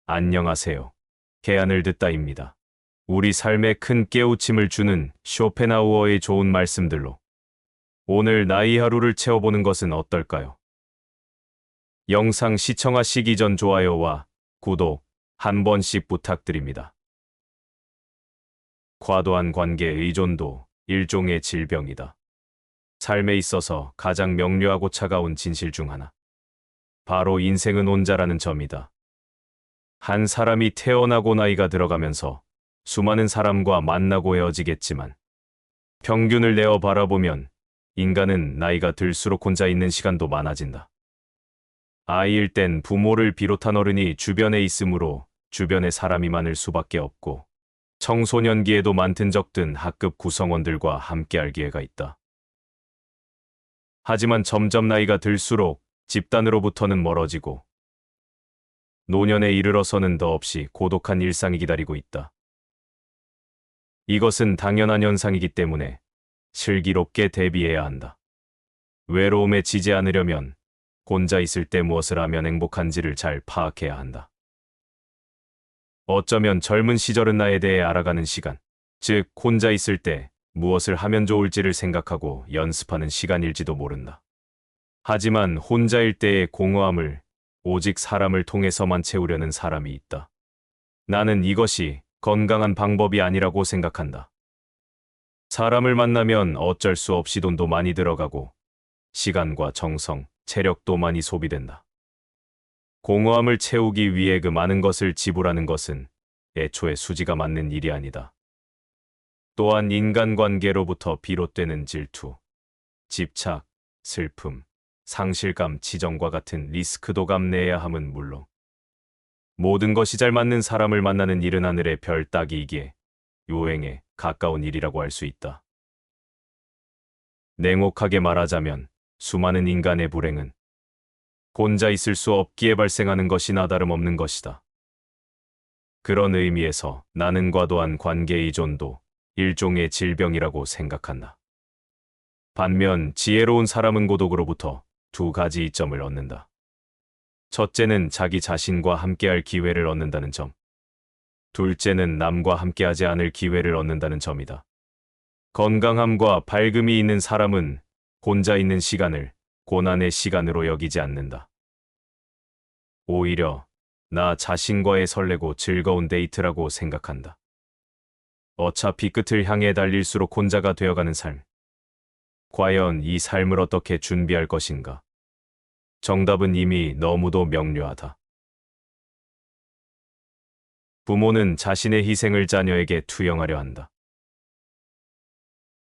안녕하세요. 개안을 듣다입니다. 우리 삶에 큰 깨우침을 주는 쇼펜하우어의 좋은 말씀들로 오늘 나의 하루를 채워보는 것은 어떨까요? 영상 시청하시기 전 좋아요와 구독 한 번씩 부탁드립니다. 과도한 관계 의존도 일종의 질병이다. 삶에 있어서 가장 명료하고 차가운 진실 중 하나. 바로 인생은 혼자라는 점이다. 한 사람이 태어나고 나이가 들어가면서 수많은 사람과 만나고 헤어지겠지만 평균을 내어 바라보면 인간은 나이가 들수록 혼자 있는 시간도 많아진다. 아이일 땐 부모를 비롯한 어른이 주변에 있으므로 주변에 사람이 많을 수밖에 없고 청소년기에도 많든 적든 학급 구성원들과 함께할 기회가 있다. 하지만 점점 나이가 들수록 집단으로부터는 멀어지고 노년에 이르러서는 더없이 고독한 일상이 기다리고 있다. 이것은 당연한 현상이기 때문에 슬기롭게 대비해야 한다. 외로움에 지지 않으려면 혼자 있을 때 무엇을 하면 행복한지를 잘 파악해야 한다. 어쩌면 젊은 시절은 나에 대해 알아가는 시간, 즉 혼자 있을 때 무엇을 하면 좋을지를 생각하고 연습하는 시간일지도 모른다. 하지만 혼자일 때의 공허함을 오직 사람을 통해서만 채우려는 사람이 있다. 나는 이것이 건강한 방법이 아니라고 생각한다. 사람을 만나면 어쩔 수 없이 돈도 많이 들어가고 시간과 정성, 체력도 많이 소비된다. 공허함을 채우기 위해 그 많은 것을 지불하는 것은 애초에 수지가 맞는 일이 아니다. 또한 인간관계로부터 비롯되는 질투, 집착, 슬픔, 상실감, 지정과 같은 리스크도 감내해야 함은 물론 모든 것이 잘 맞는 사람을 만나는 일은 하늘의 별 따기이기에 요행에 가까운 일이라고 할 수 있다. 냉혹하게 말하자면 수많은 인간의 불행은 혼자 있을 수 없기에 발생하는 것이나 다름없는 것이다. 그런 의미에서 나는 과도한 관계 의존도 일종의 질병이라고 생각한다. 반면 지혜로운 사람은 고독으로부터 두 가지 이점을 얻는다. 첫째는 자기 자신과 함께할 기회를 얻는다는 점. 둘째는 남과 함께하지 않을 기회를 얻는다는 점이다. 건강함과 밝음이 있는 사람은 혼자 있는 시간을 고난의 시간으로 여기지 않는다. 오히려 나 자신과의 설레고 즐거운 데이트라고 생각한다. 어차피 끝을 향해 달릴수록 혼자가 되어가는 삶. 과연 이 삶을 어떻게 준비할 것인가? 정답은 이미 너무도 명료하다. 부모는 자신의 희생을 자녀에게 투영하려 한다.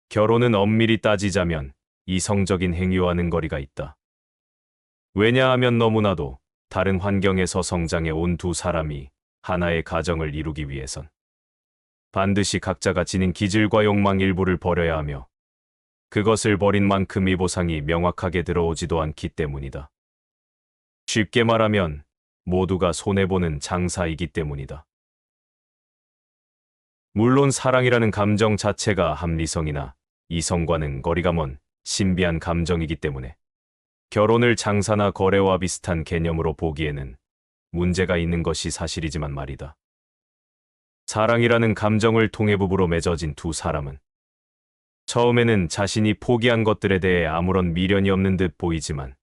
결혼은 엄밀히 따지자면 이성적인 행위와는 거리가 있다. 왜냐하면 너무나도 다른 환경에서 성장해 온 두 사람이 하나의 가정을 이루기 위해선 반드시 각자가 지닌 기질과 욕망 일부를 버려야 하며 그것을 버린 만큼의 보상이 명확하게 들어오지도 않기 때문이다. 쉽게 말하면 모두가 손해보는 장사이기 때문이다. 물론 사랑이라는 감정 자체가 합리성이나 이성과는 거리가 먼 신비한 감정이기 때문에 결혼을 장사나 거래와 비슷한 개념으로 보기에는 문제가 있는 것이 사실이지만 말이다. 사랑이라는 감정을 통해 부부로 맺어진 두 사람은 처음에는 자신이 포기한 것들에 대해 아무런 미련이 없는 듯 보이지만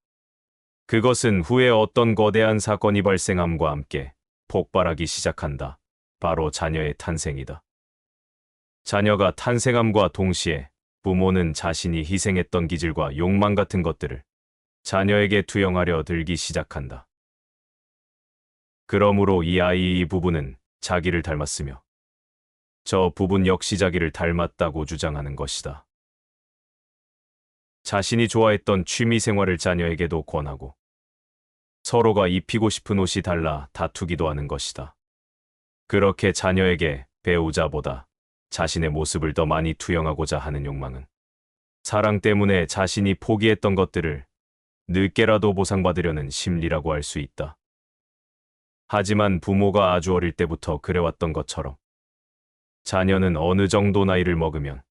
그것은 후에 어떤 거대한 사건이 발생함과 함께 폭발하기 시작한다. 바로 자녀의 탄생이다. 자녀가 탄생함과 동시에 부모는 자신이 희생했던 기질과 욕망 같은 것들을 자녀에게 투영하려 들기 시작한다. 그러므로 이 아이의 부부는 자기를 닮았으며 저 부분 역시 자기를 닮았다고 주장하는 것이다. 자신이 좋아했던 취미 생활을 자녀에게도 권하고 서로가 입히고 싶은 옷이 달라 다투기도 하는 것이다. 그렇게 자녀에게 배우자보다 자신의 모습을 더 많이 투영하고자 하는 욕망은 사랑 때문에 자신이 포기했던 것들을 늦게라도 보상받으려는 심리라고 할 수 있다. 하지만 부모가 아주 어릴 때부터 그래왔던 것처럼 자녀는 어느 정도 나이를 먹으면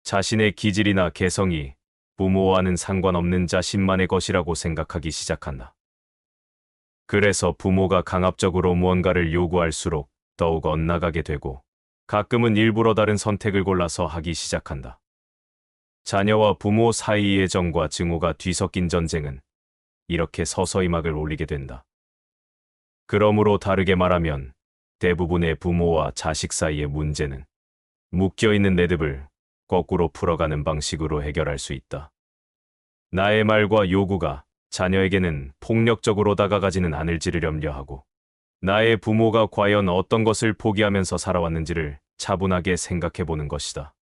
자신의 기질이나 개성이 부모와는 상관없는 자신만의 것이라고 생각하기 시작한다. 그래서 부모가 강압적으로 무언가를 요구할수록 더욱 엇나가게 되고 가끔은 일부러 다른 선택을 골라서 하기 시작한다. 자녀와 부모 사이의 정과 증오가 뒤섞인 전쟁은 이렇게 서서히 막을 올리게 된다. 그러므로 다르게 말하면 대부분의 부모와 자식 사이의 문제는 묶여있는 내듭을 거꾸로 풀어가는 방식으로 해결할 수 있다. 나의 말과 요구가 자녀에게는 폭력적으로 다가가지는 않을지를 염려하고 나의 부모가 과연 어떤 것을 포기하면서 살아왔는지를 차분하게 생각해 보는 것이다.